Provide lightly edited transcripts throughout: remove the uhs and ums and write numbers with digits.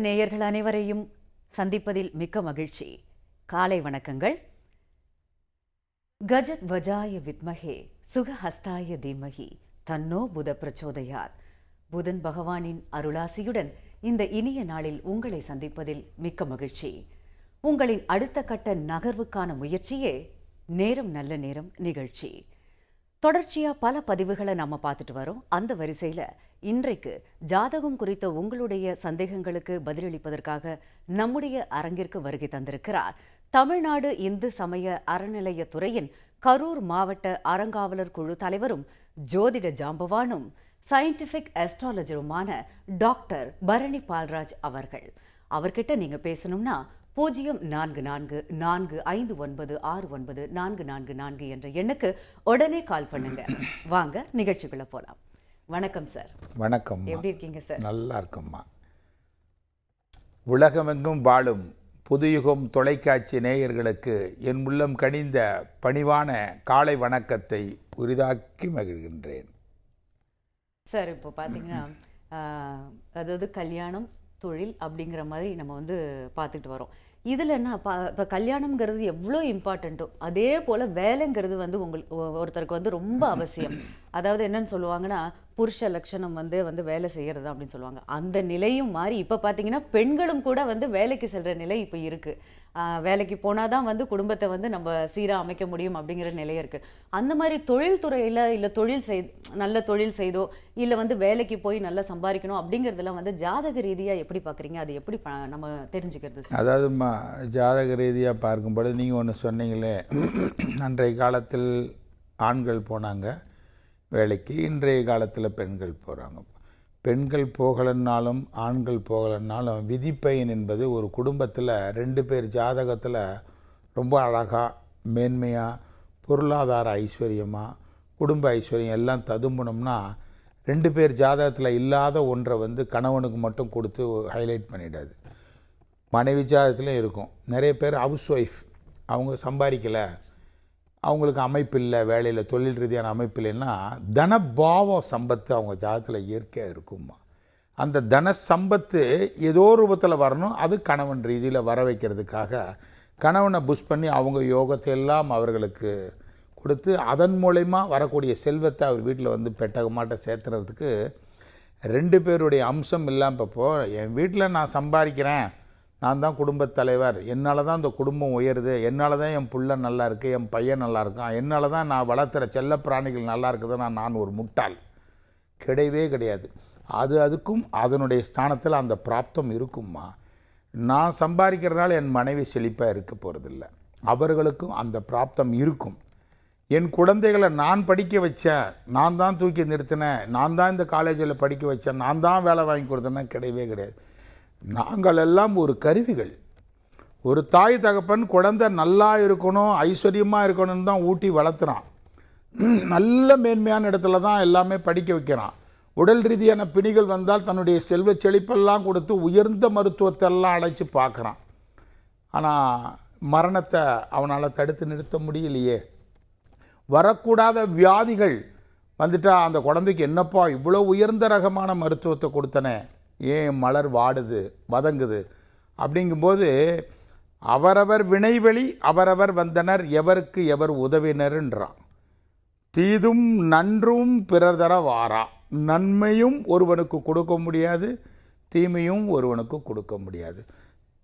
நேயர்கள் அனைவரையும் சந்திப்பதில் மிக்க மகிழ்ச்சி. காலை வணக்கங்கள். கஜத் வஜாய வித்மஹே சுகஹஸ்தாய தீமஹி தன்னோ புத பிரச்சோதயாத். புதன் பகவானின் அருளாசியுடன் இந்த இனிய நாளில் உங்களை சந்திப்பதில் மிக்க மகிழ்ச்சி. உங்களின் அடுத்த கட்ட நகர்வுக்கான முயற்சியே நேரம் நல்ல நேரம் நிகழ்ச்சி. தொடர்ச்சியா பல பதிவுகளை நம்ம பார்த்துட்டு வரோம். அந்த வரிசையில இன்றைக்கு ஜாதகம் குறித்த உங்களுடைய சந்தேகங்களுக்கு பதிலளிப்பதற்காக நம்முடைய அரங்கிற்கு வருகை தந்திருக்கிறார் தமிழ்நாடு இந்து சமய அறநிலையத்துறையின் கரூர் மாவட்ட அறங்காவலர் குழு தலைவரும் ஜோதிட ஜாம்பவானும் சயின்டிபிக் அஸ்ட்ராலஜருமான டாக்டர் பரணி பால்ராஜ் அவர்கள். அவர்கிட்ட நீங்க பேசணும்னா 0444596944 என்ற எண்ணுக்கு உடனே கால் பண்ணுங்க. வாங்க நிகழ்ச்சிக்குள்ள போலாம். வணக்கம் சார். வணக்கம். எப்படி இருக்கீங்க சார்? நல்லா இருக்கம்மா. உலகமெங்கும் வாழும் புதுயுகம் தொலைக்காட்சி நேயர்களுக்கு என் உள்ளம் கனிந்த பணிவான காலை வணக்கத்தை உரிதாக்கி மகிழ்கின்றேன். சார், இப்போ பார்த்தீங்கன்னா அதாவது கல்யாணம் தொழில் அப்படிங்கிற மாதிரி நம்ம பார்த்துட்டு வரோம். இதில் என்ன இப்போ கல்யாணம்ங்கிறது எவ்வளோ இம்பார்ட்டண்ட்டோ அதே போல் வேலைங்கிறது ஒருத்தருக்கு ரொம்ப அவசியம். அதாவது என்னன்னு சொல்லுவாங்கன்னா, புருஷ லட்சணம் வேலை செய்கிறது அப்படின்னு சொல்லுவாங்க. அந்த நிலையும் மாறி இப்போ பார்த்தீங்கன்னா பெண்களும் கூட வேலைக்கு செல்கிற நிலை இப்போ இருக்குது. வேலைக்கு போனால் தான் குடும்பத்தை நம்ம சீராக அமைக்க முடியும் அப்படிங்கிற நிலையாக இருக்குது. அந்த மாதிரி தொழில்துறையில் இல்லை நல்ல தொழில் செய்தோ இல்லை வேலைக்கு போய் நல்லா சம்பாதிக்கணும் அப்படிங்கிறதெல்லாம் ஜாதக ரீதியாக எப்படி பார்க்குறீங்க? அது எப்படி நம்ம தெரிஞ்சுக்கிறது? அதாவது ஜாதக ரீதியாக பார்க்கும்போது நீங்கள் ஒன்று சொன்னீங்களே, அன்றைய காலத்தில் ஆண்கள் போனாங்க வேலைக்கு, இன்றைய காலத்தில் பெண்கள் போகிறாங்க. பெண்கள் போகலைன்னாலும் ஆண்கள் போகலைன்னாலும் விதிப்பயன் என்பது ஒரு குடும்பத்தில் 2 பேர் ஜாதகத்தில் ரொம்ப அழகாக மேன்மையாக பொருளாதார ஐஸ்வர்யமாக குடும்ப ஐஸ்வர்யம் எல்லாம் ததும்பணும்னா 2 பேர் ஜாதகத்தில் இல்லாத ஒன்றை கணவனுக்கு மட்டும் கொடுத்து ஹைலைட் பண்ணிடாது. மனைவி ஜாதகத்துலேயும் இருக்கும். நிறைய பேர் ஹவுஸ் ஒய்ஃப், அவங்க சம்பாதிக்கலை, அவங்களுக்கு அமைப்பு இல்லை, வேலையில் தொழில் ரீதியான அமைப்பு இல்லைன்னா தனபாவ சம்பத்து அவங்க ஜாதகத்தில் இயற்கையாக இருக்குமா. அந்த தன சம்பத்து ஏதோ ரூபத்தில் வரணும். அது கணவன் ரீதியில் வர வைக்கிறதுக்காக கணவனை புஷ் பண்ணி அவங்க யோகத்தை எல்லாம் அவர்களுக்கு கொடுத்து அதன் மூலயமா வரக்கூடிய செல்வத்தை அவர் வீட்டில் பெட்டகமாட்ட சேர்த்துறதுக்கு 2 பேருடைய அம்சம் இல்லாமல் இப்போது என் வீட்டில் நான் சம்பாதிக்கிறேன், நான் தான் குடும்பத் தலைவர், என்னால் தான் இந்த குடும்பம் உயருது, என்னால் தான் என் பிள்ளை நல்லா இருக்குது, என் பையன் நல்லா இருக்கான், என்னால் தான் நான் வளர்த்துற செல்ல பிராணிகள் நல்லா இருக்குதுன்னா நான் ஒரு முட்டாள். கிடையவே கிடையாது. அதுக்கும் அதனுடைய ஸ்தானத்தில் அந்த பிராப்தம் இருக்குமா. நான் சம்பாதிக்கிறதுனால என் மனைவி செழிப்பாக இருக்க போகிறதில்ல, அவர்களுக்கும் அந்த பிராப்தம் இருக்கும். என் குழந்தைகளை நான் படிக்க வச்சேன், நான் தான் தூக்கி நிறுத்தினேன், நான் தான் இந்த காலேஜில் படிக்க வச்சேன், நான் தான் வேலை வாங்கி கொடுத்தேன்னா கிடையவே கிடையாது. நாங்கள் எல்லாம் ஒரு கருவிகள். ஒரு தாய் தகப்பன் குழந்தை நல்லா இருக்கணும், ஐஸ்வர்யமாக இருக்கணும்னு தான் ஊட்டி வளர்த்துறான். நல்ல மேன்மையான இடத்துல தான் எல்லாமே படிக்க வைக்கிறான். உடல் ரீதியான பிணிகள் வந்தால் தன்னுடைய செல்வ செழிப்பெல்லாம் கொடுத்து உயர்ந்த மருத்துவத்தெல்லாம் அழைச்சி பார்க்குறான். ஆனால் மரணத்தை அவனால் தடுத்து நிறுத்த முடியலையே. வரக்கூடாத வியாதிகள் வந்துட்டால் அந்த குழந்தைக்கு என்னப்பா இவ்வளோ உயர்ந்த ரகமான மருத்துவத்தை கொடுத்தனே, ஏன் மலர் வாடுது வதங்குது அப்படிங்கும்போது அவரவர் வினைவெளி அவரவர் வந்தனர் எவருக்கு எவர் உதவினர்ன்றான். தீதும் நன்றும் பிறர் தர வாரா. நன்மையும் ஒருவனுக்கு கொடுக்க முடியாது, தீமையும் ஒருவனுக்கு கொடுக்க முடியாது.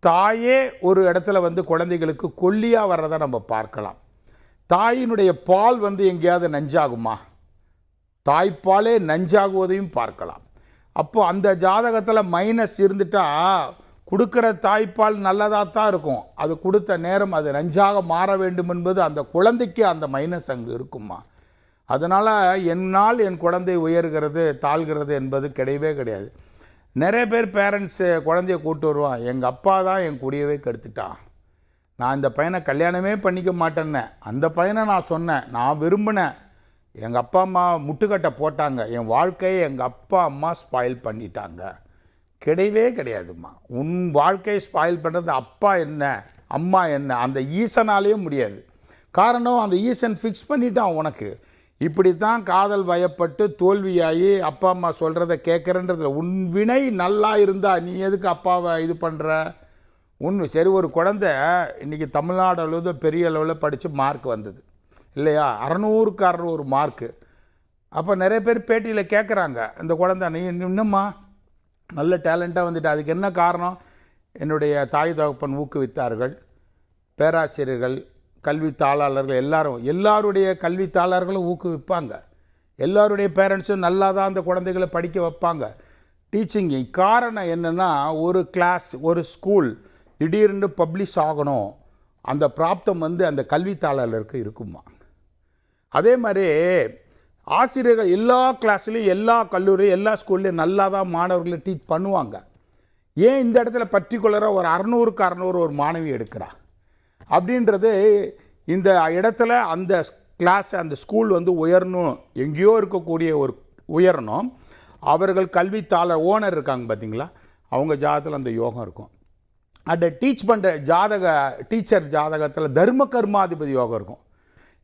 தாயே ஒரு இடத்துல குழந்தைகளுக்கு கொல்லியாக வர்றதை நம்ம பார்க்கலாம். தாயினுடைய பால் எங்கேயாவது நஞ்சாகுமா? தாய்ப்பாலே நஞ்சாகுவதையும் பார்க்கலாம். அப்போது அந்த ஜாதகத்தில் மைனஸ் இருந்துட்டால் கொடுக்குற தாய்ப்பால் நல்லதாக தான் இருக்கும், அது கொடுத்த நேரம் அது நஞ்சாக மாற வேண்டும் என்பது அந்த குழந்தைக்கு அந்த மைனஸ் அங்கே இருக்குமா. அதனால் என்னால் என் குழந்தை உயர்கிறது தாழ்கிறது என்பது கிடையவே கிடையாது. நிறைய பேர் பேரண்ட்ஸு குழந்தைய கூப்பிட்டு வருவான், எங்கள் அப்பா தான் என் குடியவே கெடுத்துட்டான், நான் இந்த பையனை கல்யாணமே பண்ணிக்க மாட்டேன்னே, அந்த பையனை நான் சொன்னேன், நான் விரும்பினேன், எங்கள் அப்பா அம்மா முட்டுக்கட்டை போட்டாங்க, என் வாழ்க்கையை எங்கள் அப்பா அம்மா ஸ்பாயில் பண்ணிட்டாங்க. கிடையவே கிடையாதும்மா. உன் வாழ்க்கையை ஸ்பாயில் பண்ணுறது அப்பா என்ன அம்மா என்ன, அந்த ஈசனாலேயே முடியாது. காரணம், அந்த ஈசன் ஃபிக்ஸ் பண்ணிட்டான் உனக்கு. இப்படி தான் காதல் வயப்பட்டு தோல்வியாகி அப்பா அம்மா சொல்கிறத கேட்குறன்றதுல உன் வினை நல்லா இருந்தால் நீ எதுக்கு அப்பாவை இது பண்ணுற? சரி, ஒரு குழந்தை இன்றைக்கி தமிழ்நாடு அளவு பெரிய அளவில் படித்து மார்க் வந்தது இல்லையா, 600க்கு 600 மார்க்கு. அப்போ நிறைய பேர் பேட்டியில் கேட்குறாங்க, இந்த குழந்தை நீ இன்னும்மா நல்ல டேலண்ட்டாக வந்துட்டு, அதுக்கு என்ன காரணம்? என்னுடைய தாய் தகப்பன் ஊக்குவித்தார்கள், பேராசிரியர்கள், கல்வி தாளாளர்கள், எல்லாருடைய கல்வி தாளாளர்களும் ஊக்குவிப்பாங்க, எல்லாருடைய பேரண்ட்ஸும் நல்லா தான் அந்த குழந்தைகளை படிக்க வைப்பாங்க. டீச்சிங் காரணம் என்னென்னா, ஒரு கிளாஸ் ஒரு ஸ்கூல் திடீர்னு பப்ளிஷ் ஆகணும், அந்த பிராப்தம் அந்த கல்வி தாளாளருக்கு இருக்குமா. அதே மாதிரி ஆசிரியர்கள் எல்லா கிளாஸ்லேயும் எல்லா கல்லூரியும் எல்லா ஸ்கூல்லையும் நல்லா தான் மாணவர்களை டீச் பண்ணுவாங்க. ஏன் இந்த இடத்துல பர்டிகுலராக ஒரு 600க்கு 600 ஒரு மாணவி எடுக்கிறா அப்படின்றது, இந்த இடத்துல அந்த கிளாஸ் அந்த ஸ்கூல் உயரணும், எங்கேயோ இருக்கக்கூடிய ஒரு உயரணும். அவர்கள் கல்வித்தாளர் ஓனர் இருக்காங்க பார்த்தீங்களா, அவங்க ஜாதகத்தில் அந்த யோகம் இருக்கும். அந்த டீச் பண்ணுற டீச்சர் ஜாதகத்தில் தர்ம கர்மாதிபதி யோகம் இருக்கும்.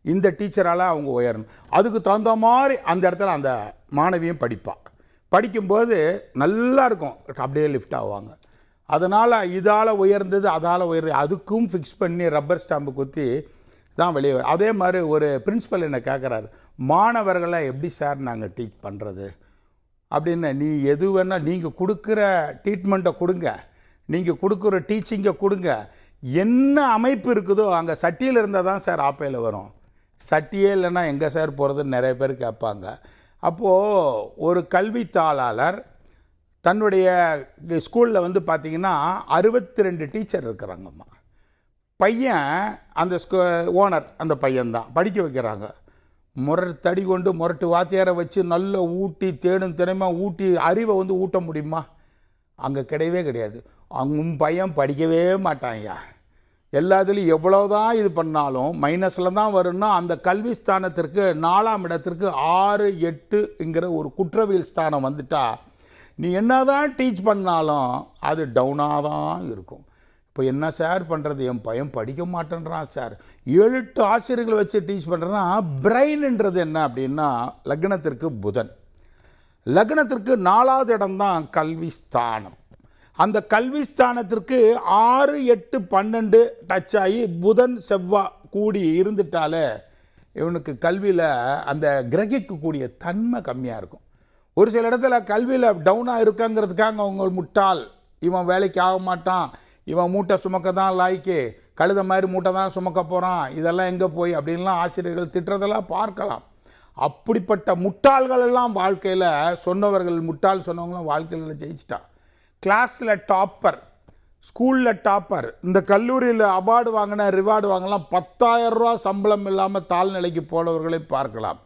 இந்த டீச்சரால் அவங்க உயரணும். அதுக்கு தகுந்த மாதிரி அந்த இடத்துல அந்த மாணவியும் படிக்கும்போது நல்லா இருக்கும், அப்படியே லிஃப்ட் ஆவாங்க. அதனால் இதால் உயர்ந்தது அதால் அதுக்கும் ஃபிக்ஸ் பண்ணி ரப்பர் ஸ்டாம்பு குத்தி தான் வெளியே வரும். அதே மாதிரி ஒரு பிரின்ஸிபல் என்னை கேட்குறாரு, மாணவர்களை எப்படி சார் நாங்கள் டீச் பண்ணுறது அப்படின்னு. நீ எது வேணால் நீங்கள் கொடுக்குற ட்ரீட்மெண்ட்டை கொடுங்க, நீங்கள் கொடுக்குற டீச்சிங்கை கொடுங்க, என்ன அமைப்பு இருக்குதோ அங்கே சட்டியில் இருந்தால் தான் சார் ஆப்பையில் வரும், சட்டியே இல்லைன்னா எங்கே சார் போகிறதுன்னு நிறைய பேர் கேட்பாங்க. அப்போது ஒரு கல்வி தாளாளர் தன்னுடைய ஸ்கூலில் பார்த்திங்கன்னா 62 டீச்சர் இருக்கிறாங்கம்மா. பையன் அந்த ஓனர் அந்த பையன்தான் படிக்க வைக்கிறாங்க. தடி கொண்டு முரட்டு வாத்தியாரை வச்சு நல்ல ஊட்டி தேடும் தினமாக ஊட்டி அறிவை ஊட்ட முடியுமா? அங்கே கிடையவே கிடையாது. அவங்க பையன் படிக்கவே மாட்டாங்க. எல்லாத்துலேயும் எவ்வளோதான் இது பண்ணாலும் மைனஸில் தான் வரும்னா, அந்த கல்வி ஸ்தானத்திற்கு 4ஆம் இடத்திற்கு 6, 8ங்கிற ஒரு குற்றவியல் ஸ்தானம் வந்துட்டா நீ என்ன தான் டீச் பண்ணாலும் அது டவுனாக தான் இருக்கும். இப்போ என்ன சார் பண்ணுறது, என் பையன் படிக்க மாட்டேன்றான் சார், 7-8 ஆசிரியர்கள் வச்சு டீச் பண்ணுறேன்னா, பிரெயின்ன்றது என்ன அப்படின்னா லக்னத்திற்கு புதன், லக்னத்திற்கு 4ஆவது இடம்தான் கல்வி ஸ்தானம். அந்த கல்வி ஸ்தானத்திற்கு 6, 8, 12 டச் ஆகி புதன் செவ்வாய் கூடி இருந்துட்டாலே இவனுக்கு கல்வியில் அந்த கிரகிக்கக்கூடிய தன்மை கம்மியாக இருக்கும். ஒரு சில இடத்துல கல்வியில் டவுனாக இருக்காங்கிறதுக்காக அவங்க முட்டாள், இவன் வேலைக்கு ஆக மாட்டான், இவன் மூட்டை சுமக்க தான் லாய்க்கு, கழுத மாதிரி மூட்டை தான் சுமக்க போகிறான், இதெல்லாம் எங்கே போய் அப்படின்லாம் ஆசிரியர்கள் திட்டுறதெல்லாம் பார்க்கலாம். அப்படிப்பட்ட முட்டாள்களெல்லாம் வாழ்க்கையில் சொன்னவர்கள், முட்டாள் சொன்னவங்களாம் வாழ்க்கையில் ஜெயிச்சிட்டான். கிளாஸில் டாப்பர், ஸ்கூலில் டாப்பர், இந்த கல்லூரியில் அவார்டு வாங்கின ரிவார்டு வாங்கலாம், 10,000 ரூபா சம்பளம் இல்லாமல் தாழ்நிலைக்கு போனவர்களை பார்க்கலாம்.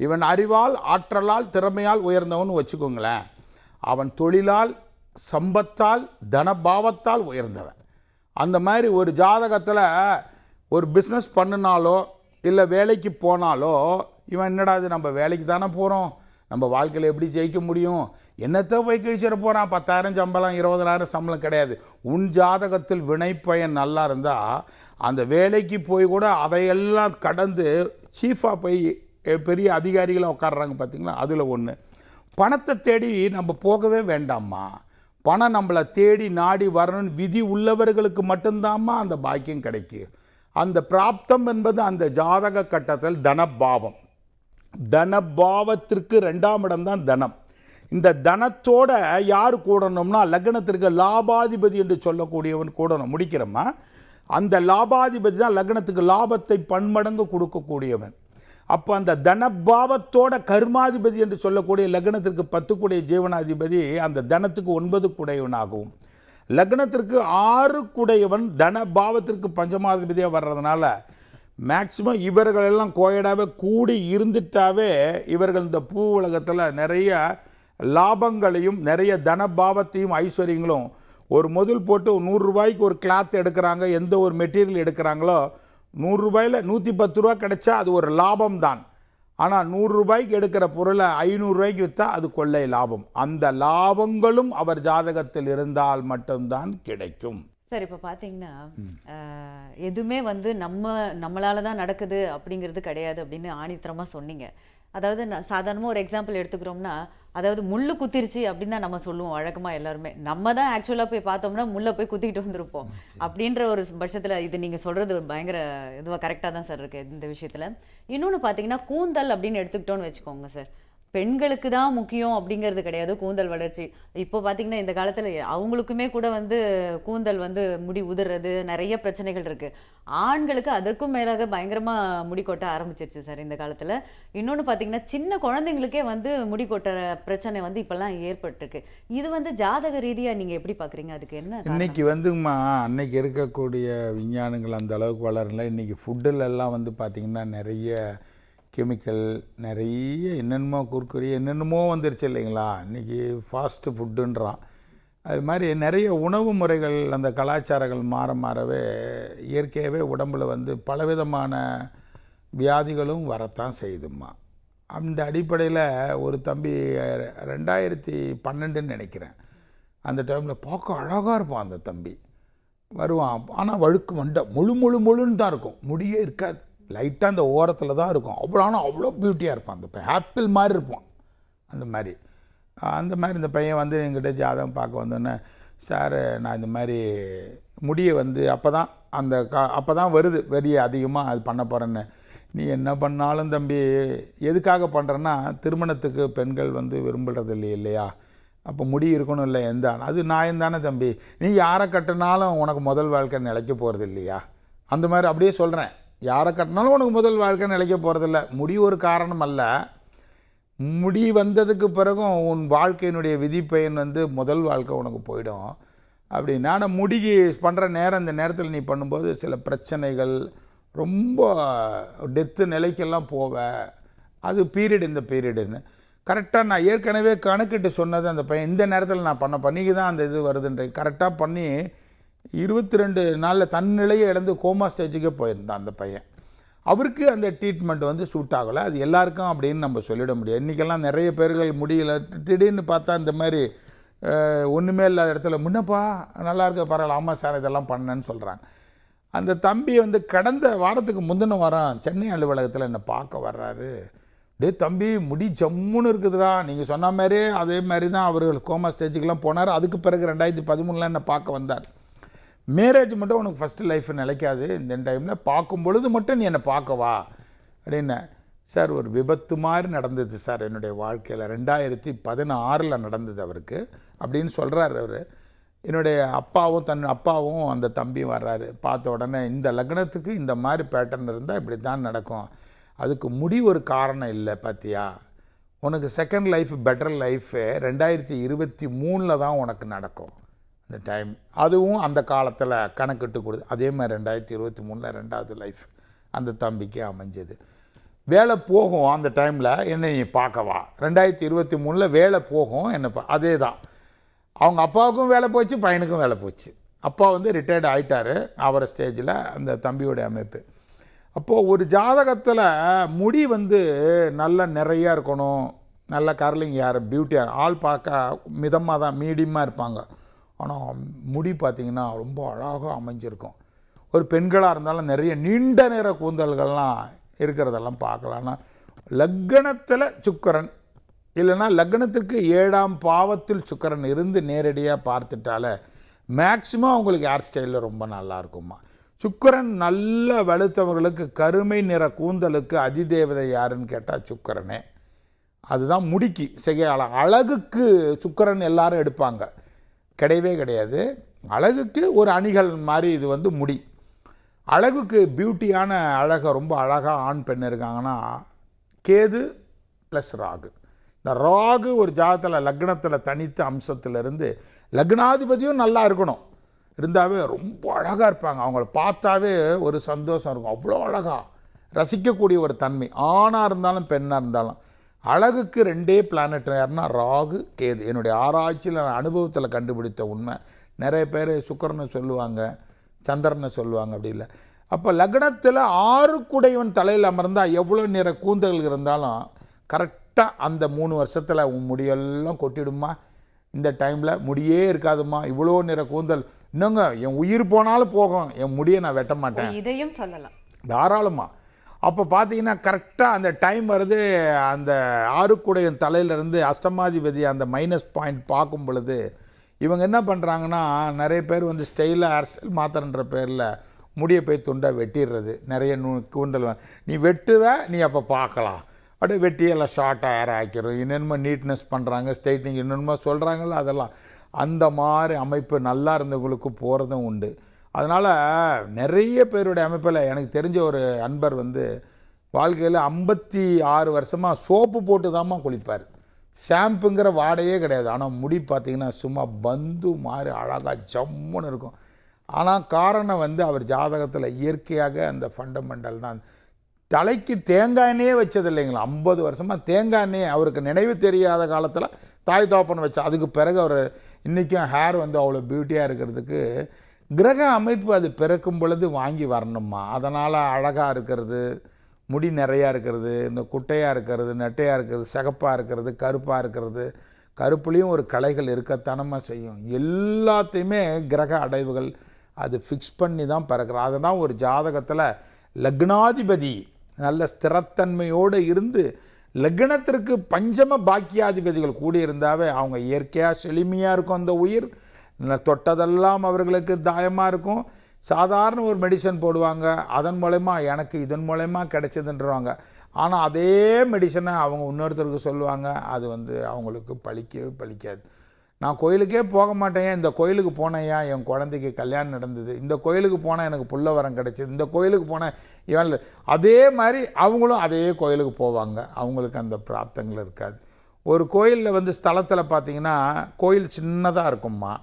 இவன் அறிவால், ஆற்றலால், திறமையால் உயர்ந்தவன் வச்சுக்கோங்களேன். அவன் தொழிலால், சம்பத்தால், தனபாவத்தால் உயர்ந்தவன். அந்த மாதிரி ஒரு ஜாதகத்தில் ஒரு பிஸ்னஸ் பண்ணினாலோ இல்லை வேலைக்கு போனாலோ, இவன் என்னடா இது நம்ம வேலைக்கு தானே போகிறோம், நம்ம வாழ்க்கையில் எப்படி ஜெயிக்க முடியும், என்னத்தை போய் கிழிச்சிட போகிறான், 10,000 சம்பளம் 20,000 சம்பளம் கிடையாது. உன் ஜாதகத்தில் வினைப்பயன் நல்லா இருந்தால் அந்த வேலைக்கு போய் கூட அதையெல்லாம் கடந்து சீஃபாக போய் பெரிய அதிகாரிகளை உட்காடுறாங்க பார்த்தீங்களா, அதில் ஒன்று. பணத்தை தேடி நம்ம போகவே வேண்டாம்மா, பணம் நம்மளை தேடி நாடி வரணும்னு விதி உள்ளவர்களுக்கு மட்டும்தாம்மா அந்த பாக்கியம் கிடைக்கும். அந்த பிராப்தம் என்பது அந்த ஜாதக கட்டத்தில் தனபாவம், தனபாவத்திற்கு 2ஆம் இடம்தான் தனம். இந்த தனத்தோட யார் கூடணும்னா லக்னத்திற்கு லாபாதிபதி என்று சொல்லக்கூடியவன் கூடணும். முடிக்கிறோமா, அந்த லாபாதிபதி தான் லக்னத்துக்கு லாபத்தை பன்மடங்கு கொடுக்கக்கூடியவன். அப்போ அந்த தனபாவத்தோட கர்மாதிபதி என்று சொல்லக்கூடிய லக்னத்திற்கு 10 கூடிய ஜீவனாதிபதி அந்த தனத்துக்கு 9 கூடையவனாகவும், லக்னத்திற்கு 6 கூடையவன் தனபாவத்திற்கு பஞ்சமாதிபதியாக வர்றதுனால மேக்சிமம் இவர்களெல்லாம் கோயடாகவே கூடி இருந்துட்டாவே இவர்கள் இந்த பூ உலகத்தில் நிறைய லாபங்களையும் நிறைய தனபாவத்தையும் ஐஸ்வர்யங்களும். ஒரு முதல் போட்டு 100 ரூபாய்க்கு ஒரு கிளாத் எடுக்கிறாங்க, எந்த ஒரு மெட்டீரியல் எடுக்கிறாங்களோ 100 ரூபாயில் 110 ரூபா கிடைச்சா அது ஒரு லாபம் தான். ஆனால் 100 ரூபாய்க்கு எடுக்கிற பொருளை 500 ரூபாய்க்கு விற்றா அது கொள்ளை லாபம். அந்த லாபங்களும் அவர் ஜாதகத்தில் இருந்தால் மட்டும்தான் கிடைக்கும். சார், இப்போ பார்த்தீங்கன்னா எதுவுமே வந்து நம்மளால தான் நடக்குது அப்படிங்கிறது கிடையாது அப்படின்னு ஆணித்தரமாக சொன்னீங்க. அதாவது சாதாரணமாக ஒரு எக்ஸாம்பிள் எடுத்துக்கிறோம்னா, அதாவது முள்ளு குத்திருச்சு அப்படின்னு தான் நம்ம சொல்லுவோம் வழக்கமாக எல்லாருமே. நம்ம தான் ஆக்சுவலாக போய் பார்த்தோம்னா முள்ளை போய் குத்திக்கிட்டு வந்திருப்போம். அப்படின்ற ஒரு பட்சத்தில் இது நீங்கள் சொல்கிறது பயங்கர இதுவாக கரெக்டாக தான் சார் இருக்குது இந்த விஷயத்தில். இன்னொன்று பார்த்தீங்கன்னா, கூந்தல் அப்படின்னு எடுத்துக்கிட்டோன்னு வச்சுக்கோங்க சார். பெண்களுக்கு தான் முக்கியம் அப்படிங்கிறது கிடையாது கூந்தல் வளர்ச்சி. இப்போ பார்த்தீங்கன்னா இந்த காலத்தில் அவங்களுக்குமே கூட வந்து கூந்தல் வந்து முடி உதிர்றது நிறைய பிரச்சனைகள் இருக்குது. ஆண்களுக்கு அதற்கும் மேலாக பயங்கரமாக முடி கொட்ட ஆரம்பிச்சிருச்சு சார் இந்த காலத்தில். இன்னொன்று பார்த்தீங்கன்னா, சின்ன குழந்தைங்களுக்கே வந்து முடி கொட்டுற பிரச்சனை வந்து இப்போல்லாம் ஏற்பட்டிருக்கு. இது வந்து ஜாதக ரீதியாக நீங்கள் எப்படி பார்க்குறீங்க? அதுக்கு என்ன இன்னைக்கு வந்துமா, அன்னைக்கு இருக்கக்கூடிய விஞ்ஞானங்கள் அந்த அளவுக்கு வளரல. இன்றைக்கி ஃபுட்டிலெல்லாம் வந்து பார்த்திங்கன்னா நிறைய கெமிக்கல், நிறைய என்னென்னமோ குறுக்குறி என்னென்னமோ வந்துருச்சு இல்லைங்களா. இன்றைக்கி ஃபாஸ்ட்டு ஃபுட்டுன்றான். அது மாதிரி நிறைய உணவு முறைகள், அந்த கலாச்சாரங்கள் மாற மாறவே இயற்கையாகவே உடம்பில் வந்து பலவிதமான வியாதிகளும் வரத்தான் செய்யுதும்மா. அந்த அடிப்படையில் ஒரு தம்பி 2012 நினைக்கிறேன், அந்த டைமில் பார்க்க அழகாக இருப்பான் அந்த தம்பி. வருவான், ஆனால் வழுக்கு மண்டை முழுன்னு தான் இருக்கும், முடியே இருக்காது, லைட்டாக அந்த ஓரத்தில் தான் இருக்கும். அவ்வளோ பியூட்டியாக இருப்பான் அந்த பையன், ஆப்பிள் மாதிரி இருப்பான். அந்த மாதிரி இந்த பையன் வந்து என்கிட்ட ஜாதகம் பார்க்க வந்தோன்னே, சார் நான் இந்த மாதிரி முடியை வந்து அப்போ தான் வருது வெளியே அதிகமாக அது பண்ண போகிறேன்னு. நீ என்ன பண்ணாலும் தம்பி, எதுக்காக பண்ணுறேன்னா திருமணத்துக்கு பெண்கள் வந்து விரும்புகிறது இல்லையா, அப்போ முடி இருக்கணும் இல்லை எந்த அது நான் தானே தம்பி, நீ யாரை கட்டினாலும் உனக்கு முதல் வாழ்க்கை நிலைக்க போகிறது இல்லையா. அந்த மாதிரி அப்படியே சொல்கிறேன், யாரை கட்டினாலும் உனக்கு முதல் வாழ்க்கை நிலைக்க போகிறதில்ல. முடி ஒரு காரணம் அல்ல, முடி வந்ததுக்கு பிறகும் உன் வாழ்க்கையினுடைய விதிப்பயன் வந்து முதல் வாழ்க்கை உனக்கு போயிடும் அப்படின்னா. நான் முடிக்கு பண்ணுற நேரம், இந்த நேரத்தில் நீ பண்ணும்போது சில பிரச்சனைகள், ரொம்ப டெத்து நிலைக்கெல்லாம் போவ, அது பீரியட் இந்த பீரியடுன்னு கரெக்டாக நான் ஏற்கனவே கணக்கிட்டு சொன்னது. அந்த பையன் இந்த நேரத்தில் நான் பண்ணிக்கு தான் அந்த இது வருதுன்ற கரெக்டாக பண்ணி 22 நாளில் தன்னிலையை இழந்து கோமா ஸ்டேஜுக்கே போயிருந்தான் அந்த பையன். அவருக்கு அந்த ட்ரீட்மெண்ட் வந்து சூட் ஆகலை. அது எல்லாருக்கும் அப்படின்னு நம்ம சொல்லிட முடியாது. இன்றைக்கெல்லாம் நிறைய பேர்கள் முடியல, திடீர்னு பார்த்தா இந்த மாதிரி ஒன்றுமே இல்லாத இடத்துல முன்னப்பா நல்லா இருக்க பரவாயில்ல, ஆமாம் சார் இதெல்லாம் பண்ணேன்னு சொல்கிறாங்க. அந்த தம்பி வந்து கடந்த வாரத்துக்கு முந்தின வாரம் சென்னை அலுவலகத்தில் என்னை பார்க்க வர்றாரு. டே தம்பி, முடி ஜம்முன்னு இருக்குதுடா, நீங்கள் சொன்ன மாதிரியே அதே மாதிரி தான் அவர் கோமா ஸ்டேஜுக்கெலாம் போனார். அதுக்கு பிறகு 2013 என்னை பார்க்க வந்தார். மேரேஜ் மட்டும் உனக்கு ஃபஸ்ட்டு லைஃப் நிலைக்காது, இந்த டைமில் பார்க்கும் பொழுது மட்டும் நீ என்னை பார்க்கவா அப்படின்னு. சார் ஒரு விபத்து மாதிரி நடந்தது சார் என்னுடைய வாழ்க்கையில், 2016 நடந்தது அவருக்கு அப்படின்னு சொல்கிறார் அவர். என்னுடைய அப்பாவும் அந்த தம்பியும் வர்றாரு. பார்த்த உடனே இந்த லக்னத்துக்கு இந்த மாதிரி பேட்டர்ன் இருந்தால் இப்படி தான் நடக்கும், அதுக்கு முடி ஒரு காரணம் இல்லை பார்த்தியா, உனக்கு செகண்ட் லைஃப் பெட்டர் லைஃபு 2023 தான் உனக்கு நடக்கும் அந்த டைம். அதுவும் அந்த காலத்தில் கணக்கிட்டு கொடுது. அதே மாதிரி 2023 2வது லைஃப் அந்த தம்பிக்கு அமைஞ்சது. வேலை போகும் அந்த டைமில், என்ன நீ பார்க்கவா, 2023 வேலை போகும் என்ன அதே தான். அவங்க அப்பாவுக்கும் வேலை போச்சு, பையனுக்கும் வேலை போச்சு. அப்பா வந்து ரிட்டையர்டு ஆகிட்டார் அவரை ஸ்டேஜில், அந்த தம்பியோடைய அமைப்பு. அப்போது ஒரு ஜாதகத்தில் முடி வந்து நல்ல நிறையா இருக்கணும், நல்ல கர்லிங் யார் பியூட்டியாக, ஆள் பார்க்க மிதமாக தான் மீடியமாக இருப்பாங்க, ஆனால் முடி பார்த்திங்கன்னா ரொம்ப அழகாக அமைஞ்சிருக்கும். ஒரு பெண்களாக இருந்தாலும் நிறைய நீண்ட நேர கூந்தல்கள்லாம் இருக்கிறதெல்லாம் பார்க்கலான்னா, லக்னத்தில் சுக்கிரன் இல்லைன்னா லக்னத்திற்கு 7ஆம் பாவத்தில் சுக்கிரன் இருந்து நேரடியாக பார்த்துட்டாலே மேக்சிமம் அவங்களுக்கு ஹேர் ஸ்டைலில் ரொம்ப நல்லா இருக்குமா. சுக்கிரன் நல்ல வெளுத்தவர்களுக்கு கருமை நிற கூந்தலுக்கு அதிதேவதை யாருன்னு கேட்டால் சுக்கிரனே. அதுதான் முடிக்கு அழகுக்கு சுக்கிரன் எல்லாரும் எடுப்பாங்க, கிடையவே கிடையாது. அழகுக்கு ஒரு அணிகள் மாதிரி இது வந்து முடி. அழகுக்கு பியூட்டியான அழகை ரொம்ப அழகாக ஆண் பெண் இருக்காங்கன்னா கேது ப்ளஸ் ராகு. இந்த ராகு ஒரு ஜாதத்தில் லக்னத்தில் தனித்த அம்சத்திலிருந்து லக்னாதிபதியும் நல்லா இருக்கணும், இருந்தாவே ரொம்ப அழகாக இருப்பாங்க. அவங்கள பார்த்தாவே ஒரு சந்தோஷம் இருக்கும், அவ்வளோ அழகாக ரசிக்கக்கூடிய ஒரு தன்மை. ஆணாக இருந்தாலும் பெண்ணாக இருந்தாலும் அழகுக்கு 2 பிளானட் யாருன்னா ராகு கேது. என்னுடைய ஆராய்ச்சியில் அனுபவத்தில் கண்டுபிடித்த உண்மை. நிறைய பேர் சுக்கிரனை சொல்லுவாங்க, சந்திரனை சொல்லுவாங்க, அப்படி இல்லை. அப்போ லக்னத்தில் 6 குடையவன் தலையில் அமர்ந்தால் எவ்வளோ நிற கூந்தல்கள் இருந்தாலும் கரெக்டாக அந்த 3 வருஷத்தில் உன் முடியெல்லாம் கொட்டிடுமா, இந்த டைமில் முடியே இருக்காதுமா, இவ்வளோ நிற கூந்தல், இன்னுங்க என் உயிர் போனாலும் போகும், என் முடியை நான் வெட்ட மாட்டேன், இதையும் சொல்லலாம் தாராளமாக. அப்போ பார்த்தீங்கன்னா கரெக்டாக அந்த டைம் வருது. அந்த 6 குடையன் தலையிலேருந்து அஷ்டமாதிபதி அந்த மைனஸ் பாயிண்ட் பார்க்கும் பொழுது இவங்க என்ன பண்ணுறாங்கன்னா, நிறைய பேர் வந்து ஸ்டைலாக ஹேர் ஸ்டைல் மாத்திரன்ற பேரில் முடியை போய் துண்டை வெட்டிடுறது. நிறைய கூந்தல் நீ வெட்டுவ, நீ அப்போ பார்க்கலாம், அப்படியே வெட்டியெல்லாம் ஷார்ட்டாக ஹேர் ஆக்கிடும், இன்னொன்னுமா நீட்னஸ் பண்ணுறாங்க, ஸ்ட்ரைட்னிங் இன்னொன்னுமா சொல்கிறாங்கல்ல, அதெல்லாம் அந்த மாதிரி அமைப்பு நல்லா இருந்தவங்களுக்கு போகிறதும் உண்டு. அதனால் நிறைய பேருடைய அமைப்பில் எனக்கு தெரிஞ்ச ஒரு அன்பர் வந்து வாழ்க்கையில் 56 வருஷமாக சோப்பு போட்டு தாம்மா குளிப்பார், ஷாம்புங்கிற வாடையே கிடையாது. ஆனால் முடி பார்த்திங்கன்னா சும்மா பந்து மாதிரி அழகாக ஜம்முன்னு இருக்கும். ஆனால் காரணம் வந்து அவர் ஜாதகத்தில் இயற்கையாக அந்த ஃபண்டமெண்டல் தான். தலைக்கு தேங்காய் எண்ணெயே வச்சது இல்லைங்களா, 50 வருஷமாக தேங்காய் எண்ணெய் அவருக்கு நினைவு தெரியாத காலத்தில் தாய் தோப்பன் வச்சா. அதுக்கு பிறகு அவர் இன்றைக்கும் ஹேர் வந்து அவ்வளோ பியூட்டியாக இருக்கிறதுக்கு கிரக அமைப்பு அது பிறக்கும் பொழுது வாங்கி வரணுமா. அதனால் அழகாக இருக்கிறது, முடி நிறையா இருக்கிறது, இந்த குட்டையாக இருக்கிறது, நெட்டையாக இருக்கிறது, சிகப்பாக இருக்கிறது, கருப்பாக இருக்கிறது, கருப்புலேயும் ஒரு கலைகள் இருக்கத்தானமாக செய்யும். எல்லாத்தையுமே கிரக அடைவுகள் அது ஃபிக்ஸ் பண்ணி தான் பிறக்கிறது. அதுதான் ஒரு ஜாதகத்தில் லக்னாதிபதி நல்ல ஸ்திரத்தன்மையோடு இருந்து லக்னத்திற்கு பஞ்சம பாக்கியாதிபதிகள் கூடியிருந்தாவே அவங்க இயற்கையாக செழுமையாக இருக்கும். அந்த உயிர் தொட்டதெல்லாம் அவர்களுக்கு தாயமாக இருக்கும். சாதாரண ஒரு மெடிசன் போடுவாங்க, அதன் மூலயமா எனக்கு இதன் மூலயமா கிடைச்சதுன்றவாங்க. ஆனால் அதே மெடிசனை அவங்க இன்னொருத்தருக்கு சொல்லுவாங்க, அது வந்து அவங்களுக்கு பழிக்கவே பழிக்காது. நான் கோயிலுக்கே போக மாட்டேன், இந்த கோயிலுக்கு போனேயா என் குழந்தைக்கு கல்யாணம் நடந்தது, இந்த கோயிலுக்கு போனால் எனக்கு புள்ள வரம் கிடச்சிது, இந்த கோயிலுக்கு போனேன் இவன், அதே மாதிரி அவங்களும் அதே கோயிலுக்கு போவாங்க. அவங்களுக்கு அந்த பிராப்தங்கள் இருக்காது. ஒரு கோயிலில் வந்து ஸ்தலத்தில் பார்த்திங்கன்னா கோயில் சின்னதாக இருக்கும்மா,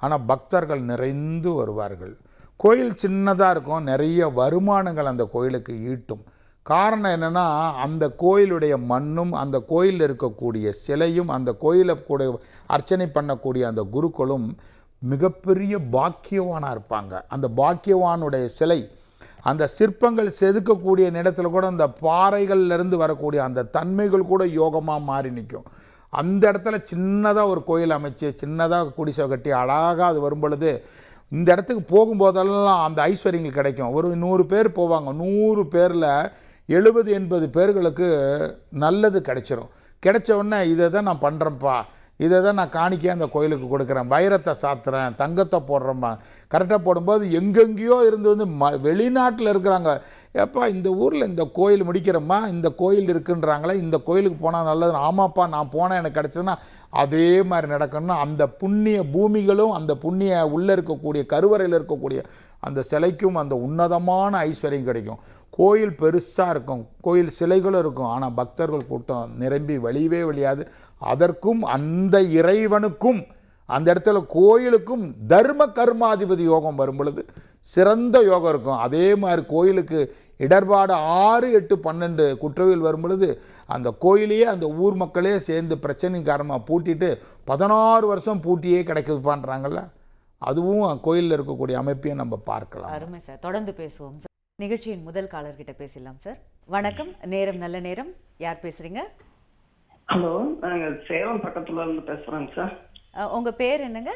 ஆனால் பக்தர்கள் நிறைந்து வருவார்கள். கோயில் சின்னதாக இருக்கும், நிறைய வருமானங்கள் அந்த கோயிலுக்கு ஈட்டும். காரணம் என்னென்னா, அந்த கோயிலுடைய மண்ணும் அந்த கோயிலில் இருக்கக்கூடிய சிலையும் அந்த கோயிலை கூட அர்ச்சனை பண்ணக்கூடிய அந்த குருக்களும் மிகப்பெரிய பாக்கியவானாக இருப்பாங்க. அந்த பாக்கியவானுடைய சிலை, அந்த சிற்பங்கள் செதுக்கக்கூடிய இடத்துல கூட அந்த பாறைகள்லேருந்து வரக்கூடிய அந்த தன்மைகள் கூட யோகமாக மாறி நிற்கும். அந்த இடத்துல சின்னதாக ஒரு கோயில் அமைச்சு சின்னதாக குடிசை கட்டி அழகாக அது வரும் பொழுது இந்த இடத்துக்கு போகும்போதெல்லாம் அந்த ஐஸ்வர்யங்கள் கிடைக்கும். ஒரு 100 பேர் போவாங்க, 100 பேரில் 70-80 பேர்களுக்கு நல்லது கிடைச்சிரும். கிடைச்ச உடனே இதை தான் நான் பண்ணுறேன்ப்பா, இதை தான் நான் காணிக்கையாக அந்த கோயிலுக்கு கொடுக்குறேன், வைரத்தை சாத்துறேன், தங்கத்தை போடுறேம்மா. கரெக்டாக போடும்போது எங்கெங்கேயோ இருந்து வந்து வெளிநாட்டில் இருக்கிறாங்க, ஏப்பா இந்த ஊரில் இந்த கோயில் முடிக்கிறோம்மா, இந்த கோயில் இருக்குன்றாங்களே, இந்த கோயிலுக்கு போனால் நல்லது. ஆமாப்பா நான் போனால் எனக்கு கிடச்சதுன்னா அதே மாதிரி நடக்கணும்னா அந்த புண்ணிய பூமிகளும் அந்த புண்ணிய உள்ளே இருக்கக்கூடிய கருவறையில் இருக்கக்கூடிய அந்த சிலைக்கும் அந்த உன்னதமான ஐஸ்வர்யம் கிடைக்கும். கோயில் பெருசாக இருக்கும், கோயில் சிலைகளும் இருக்கும், ஆனால் பக்தர்கள் கூட்டம் நிரம்பி வழியவே வழியாது. அதற்கும் அந்த இறைவனுக்கும் அந்த இடத்துல கோயிலுக்கும் தர்ம கர்மாதிபதி யோகம் வரும் பொழுது சிறந்த யோகம் இருக்கும். அதே மாதிரி கோயிலுக்கு இடர்பாடு 6, 8, 12 குற்றவியல் வரும் பொழுது அந்த கோயிலையே அந்த ஊர் மக்களே சேர்ந்து பிரச்சனை காரணமாக பூட்டிட்டு 16 வருஷம் பூட்டியே கிடைக்குதுப்பான்றாங்கல்ல, அதுவும் கோயிலில் இருக்கக்கூடிய அமைப்பையும் நம்ம பார்க்கலாம். அருமை சார், தொடர்ந்து பேசுவோம் சார். நிகழ்ச்சியின் முதல் காலர்கிட்ட பேசலாம் சார். வணக்கம், நேரம் நல்ல நேரம். யார் பேசுறீங்க? ஹலோ, நாங்கள் சேலம் பக்கத்துல இருந்து பேசுறோங்க சார். உங்க பேர் என்னங்க?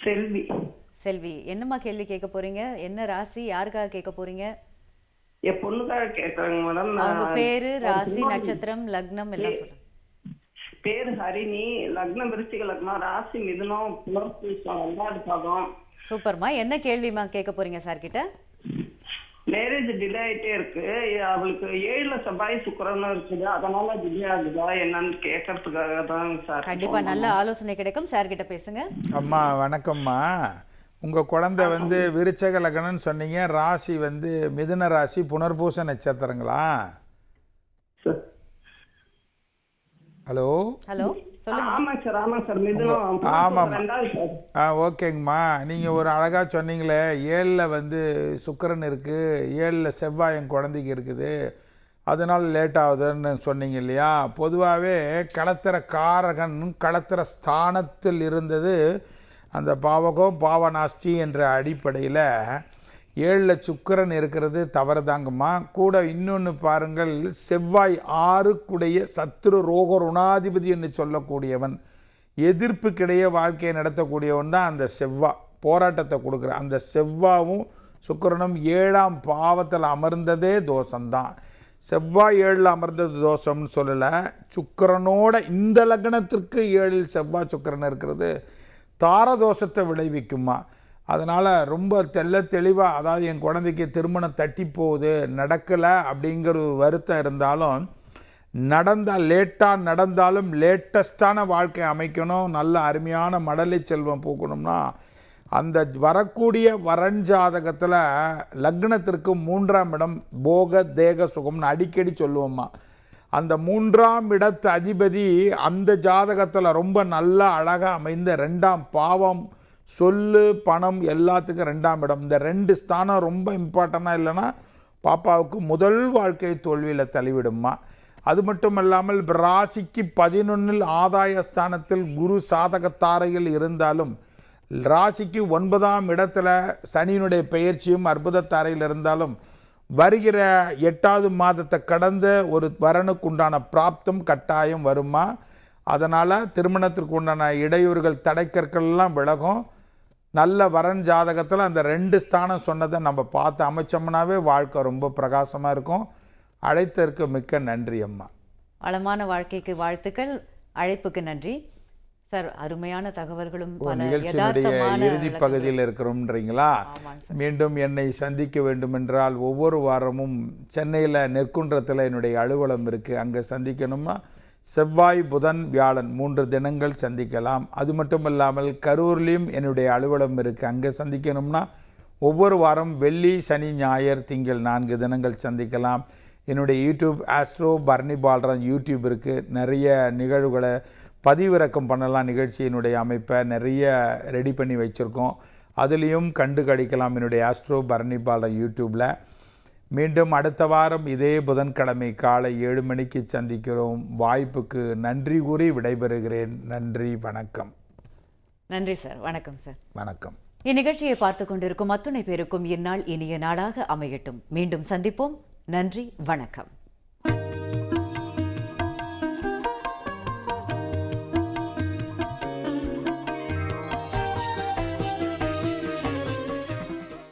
செல்வி. செல்வி, என்னம்மா கேள்வி கேட்க போறீங்க? என்ன ராசி, யாருக்காக கேட்க போறீங்க? என் பொண்ணுக்காக கேட்கறேங்க மேடம். அவங்க பேரு, ராசி, நட்சத்திரம், லக்னம் எல்லாம் சொல்லுங்க. பேரு ஹரிணி, லக்னம் விருச்சிக லக்னம், ராசி மிதுனம், புனர்பூசம் 2வது பாதம். சூப்பர்மா, என்ன கேள்விமா கேட்க போறீங்க சார் கிட்ட? மேரேஜ் டிலே ஆயிட்டே இருக்கு, அவளுக்கு 7ல செவ்வாய் சுக்கிரன் இருக்குது, அதனால டிலே ஆகுதா என்னன்னு கேட்கறதுக்காக தான் சார். கண்டிப்பா நல்ல ஆலோசனை கிடைக்கும், சார் கிட்ட பேசுங்க. அம்மா வணக்கம்மா. உங்கள் குழந்தை வந்து விருச்சக லக்னம்னு சொன்னீங்க, ராசி வந்து மிதுன ராசி, புனர்பூச நட்சத்திரங்களா? ஹலோ ஹலோ சொல்லுங்க. ஆமாங்க சார், ஆமாங்க சார், மிதுனம். ஆமாம்மா, ஓகேங்கம்மா. நீங்கள் ஒரு அழகாக சொன்னீங்களே, 7ல் வந்து சுக்கிரன் இருக்குது, 7ல் செவ்வாய் என் குழந்தைக்கு இருக்குது, அதனால் லேட் ஆகுதுன்னு சொன்னீங்க இல்லையா? பொதுவாகவே களத்திர காரகன் களத்திர ஸ்தானத்தில் இருந்தது அந்த பாவகோ பாவநாஸ்தி என்ற அடிப்படையில் 7ல் சுக்கிரன் இருக்கிறது தவறுதாங்கம்மா. கூட இன்னொன்று பாருங்கள், செவ்வாய் 6க்குடைய சத்ரு ரோக ருணாதிபதி என்று சொல்லக்கூடியவன், எதிர்ப்புக்கிடையே வாழ்க்கையை நடத்தக்கூடியவன் தான் அந்த செவ்வாய். போராட்டத்தை கொடுக்குற அந்த செவ்வாயும் சுக்கிரனும் 7ஆம் பாவத்தில் அமர்ந்ததே தோஷம்தான். செவ்வாய் 7ல் அமர்ந்தது தோஷம்னு சொல்லலை. சுக்கிரனோட இந்த லக்னத்திற்கு 7ல் செவ்வாய் சுக்கிரன் இருக்கிறது தாரதோஷத்தை விளைவிக்குமா. அதனால் ரொம்ப தெளிவாக, அதாவது என் குழந்தைக்கு திருமணம் தட்டி போகுது, நடக்கலை அப்படிங்கிற ஒரு வருத்தம் இருந்தாலும், லேட்டாக நடந்தாலும் லேட்டஸ்டான வாழ்க்கை அமைக்கணும், நல்ல அருமையான மடலை செல்வம் போக்கணும்னா அந்த வரக்கூடிய வரஞ்சாதகத்தில் லக்னத்திற்கு 3ஆம் இடம் போக தேக சுகம்னு அடிக்கடி சொல்லுவோம்மா. அந்த 3ஆம் இடத்து அதிபதி அந்த ஜாதகத்தில் ரொம்ப நல்லா அழகாக அமைந்த 2ஆம் பாவம், சொல்லு பணம் எல்லாத்துக்கும் 2ஆம் இடம். இந்த 2 ஸ்தானம் ரொம்ப இம்பார்ட்டண்ட்டாக இல்லைன்னா பாப்பாவுக்கு முதல் வாழ்க்கை தோல்வியில் தள்ளிவிடுமா. அது மட்டும் இல்லாமல் ராசிக்கு 11ல் ஆதாய ஸ்தானத்தில் குரு சாதகத்தாரையில் இருந்தாலும், ராசிக்கு 9ஆம் இடத்துல சனியினுடைய பெயர்ச்சியும் அற்புதத்தாரையில் இருந்தாலும், வருகிற 8வது மாதத்தை கடந்த ஒரு வரனுக்குண்டான பிராப்தம் கட்டாயம் வருமா. அதனால் திருமணத்திற்கு உண்டான இடையூறுகள் தடைக்கற்கள்லாம் விலகும். நல்ல வரன் ஜாதகத்தில் அந்த 2 ஸ்தானம் சொன்னதை நம்ம பார்த்து அமைச்சோம்னாவே வாழ்க்கை ரொம்ப பிரகாசமாக இருக்கும். அழைத்ததற்கு மிக்க நன்றி அம்மா. வளமான வாழ்க்கைக்கு வாழ்த்துக்கள். அழைப்புக்கு நன்றி சார். அருமையான தகவல்களும் நிகழ்ச்சியினுடைய இறுதி பகுதியில் இருக்கிறோம்ன்றீங்களா? மீண்டும் என்னை சந்திக்க வேண்டும் என்றால் ஒவ்வொரு வாரமும் சென்னையில் நெற்குன்றத்தில் என்னுடைய அலுவலகம் இருக்குது, அங்கே சந்திக்கணும்னா செவ்வாய் புதன் வியாழன் 3 தினங்கள் சந்திக்கலாம். அது மட்டும் இல்லாமல் கரூர்லேயும் என்னுடைய அலுவலகம் இருக்குது, அங்கே சந்திக்கணும்னா ஒவ்வொரு வாரம் வெள்ளி சனி ஞாயிறு திங்கள் 4 தினங்கள் சந்திக்கலாம். என்னுடைய YouTube Astro Barni Balraj YouTube இருக்குது, நிறைய நிகழ்வுகளை பதிவிறக்கம் பண்ணலாம். நிகழ்ச்சியினுடைய அமைப்பை நிறைய ரெடி பண்ணி வச்சுருக்கோம், அதுலேயும் கண்டு கழிக்கலாம் என்னுடைய ஆஸ்ட்ரோ பர்னி பால்ராஜ் யூடியூப்பில். மீண்டும் அடுத்த வாரம் இதே புதன்கிழமை காலை 7 மணிக்கு சந்திக்கிறோம். வாய்ப்புக்கு நன்றி கூறி விடைபெறுகிறேன். நன்றி, வணக்கம். நன்றி சார். வணக்கம் சார். வணக்கம். இந்நிகழ்ச்சியை பார்த்து கொண்டிருக்கும் அத்துணை பேருக்கும் இந்நாள் இனிய நாளாக அமையட்டும். மீண்டும் சந்திப்போம். நன்றி, வணக்கம்.